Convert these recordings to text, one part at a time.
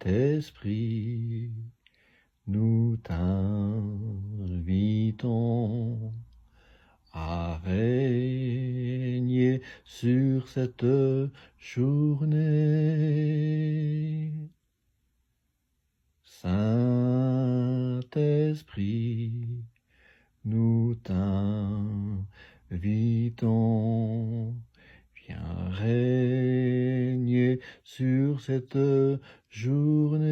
Saint-Esprit, nous t'invitons à régner sur cette journée. Saint-Esprit, nous t'invitons, viens régner sur cette journée.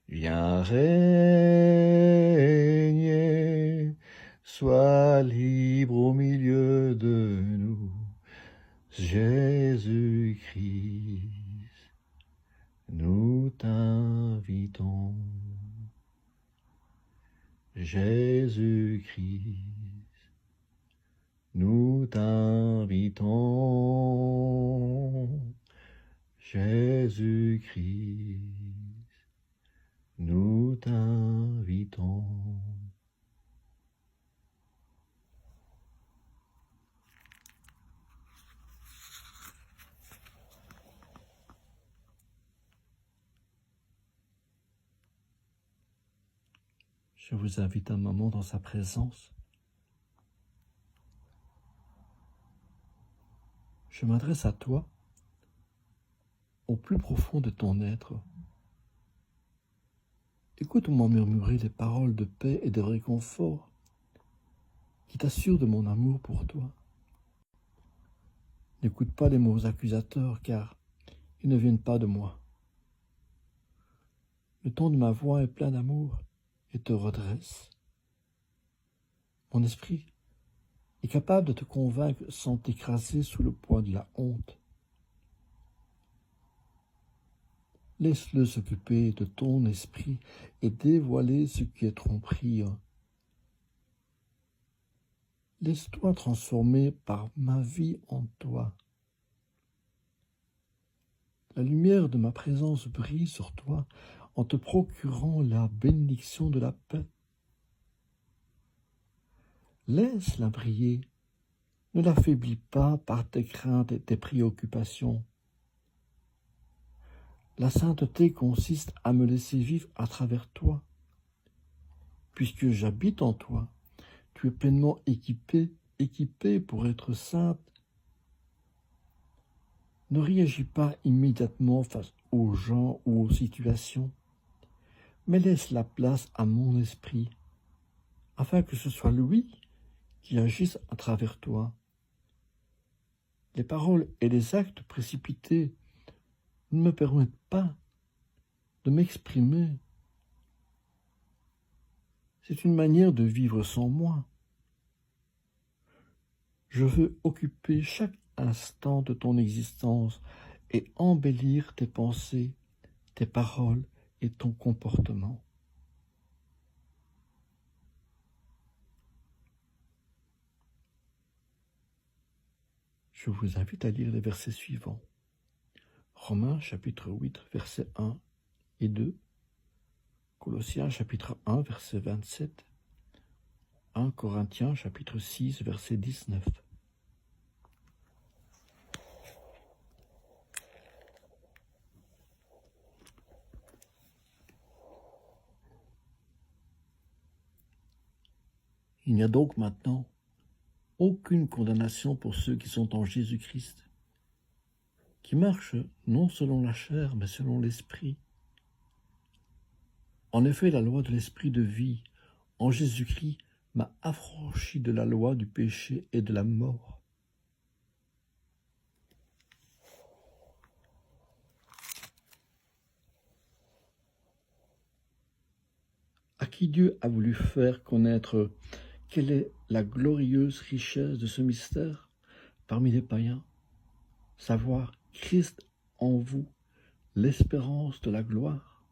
Viens régner, sois libre au milieu de nous, Jésus-Christ, nous t'invitons. Jésus-Christ, nous t'invitons. Jésus-Christ, nous t'invitons. Je vous invite un moment dans sa présence. Je m'adresse à toi, au plus profond de ton être. Écoute-moi murmurer des paroles de paix et de réconfort qui t'assurent de mon amour pour toi. N'écoute pas les mots accusateurs, car ils ne viennent pas de moi. Le ton de ma voix est plein d'amour et te redresse. Mon esprit est capable de te convaincre sans t'écraser sous le poids de la honte. Laisse-le s'occuper de ton esprit et dévoiler ce qui est tromperie. Laisse-toi transformer par ma vie en toi. La lumière de ma présence brille sur toi en te procurant la bénédiction de la paix. Laisse-la briller. Ne l'affaiblis pas par tes craintes et tes préoccupations. La sainteté consiste à me laisser vivre à travers toi. Puisque j'habite en toi, tu es pleinement équipé pour être sainte. Ne réagis pas immédiatement face aux gens ou aux situations, mais laisse la place à mon esprit, afin que ce soit lui qui agisse à travers toi. Les paroles et les actes précipités ne me permettent pas de m'exprimer. C'est une manière de vivre sans moi. Je veux occuper chaque instant de ton existence et embellir tes pensées, tes paroles et ton comportement. Je vous invite à lire les versets suivants. Romains chapitre 8, versets 1 et 2. Colossiens chapitre 1, verset 27. 1 Corinthiens chapitre 6, verset 19. Il n'y a donc maintenant aucune condamnation pour ceux qui sont en Jésus-Christ, qui marchent non selon la chair, mais selon l'Esprit. En effet, la loi de l'Esprit de vie en Jésus-Christ m'a affranchi de la loi du péché et de la mort. À qui Dieu a voulu faire connaître quelle est la glorieuse richesse de ce mystère parmi les païens, savoir Christ en vous, l'espérance de la gloire.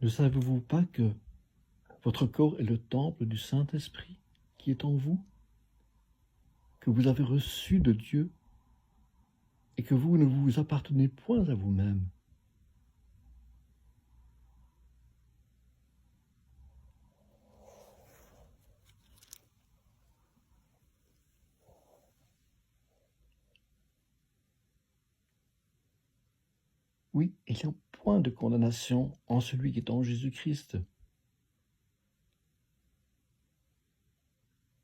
Ne savez-vous pas que votre corps est le temple du Saint-Esprit qui est en vous, que vous avez reçu de Dieu et que vous ne vous appartenez point à vous-même? Oui, il n'y a point de condamnation en celui qui est en Jésus-Christ.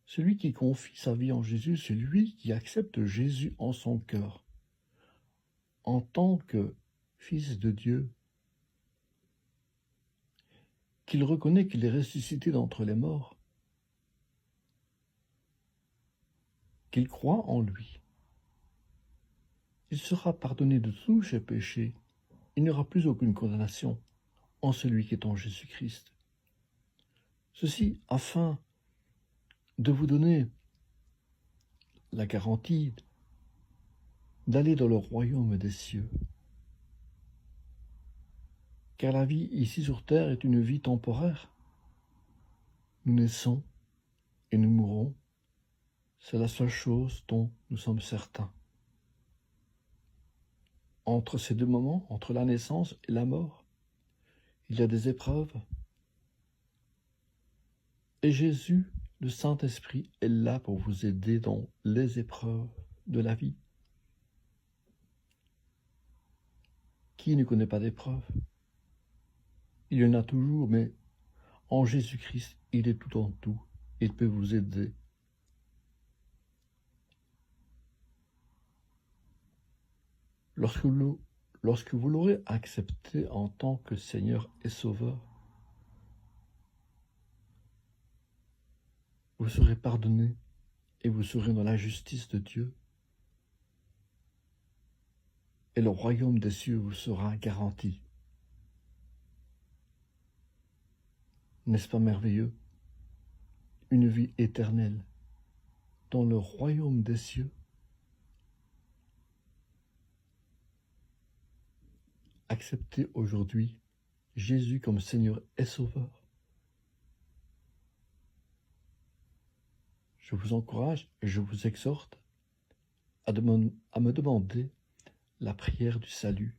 Celui qui confie sa vie en Jésus, c'est lui qui accepte Jésus en son cœur, en tant que Fils de Dieu, qu'il reconnaît qu'il est ressuscité d'entre les morts, qu'il croit en lui. Il sera pardonné de tous ses péchés. Il n'y aura plus aucune condamnation en celui qui est en Jésus-Christ. Ceci afin de vous donner la garantie d'aller dans le royaume des cieux. Car la vie ici sur terre est une vie temporaire. Nous naissons et nous mourrons. C'est la seule chose dont nous sommes certains. Entre ces deux moments, entre la naissance et la mort, il y a des épreuves. Et Jésus, le Saint-Esprit, est là pour vous aider dans les épreuves de la vie. Qui ne connaît pas d'épreuves? Il y en a toujours, mais en Jésus-Christ, il est tout en tout. Il peut vous aider. Lorsque vous l'aurez accepté en tant que Seigneur et Sauveur, vous serez pardonné et vous serez dans la justice de Dieu. Et le royaume des cieux vous sera garanti. N'est-ce pas merveilleux? Une vie éternelle dans le royaume des cieux. Acceptez aujourd'hui Jésus comme Seigneur et Sauveur. Je vous encourage et je vous exhorte à me demander la prière du salut.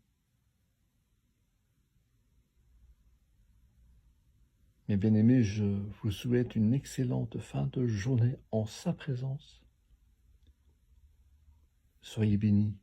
Mes bien-aimés, je vous souhaite une excellente fin de journée en sa présence. Soyez bénis.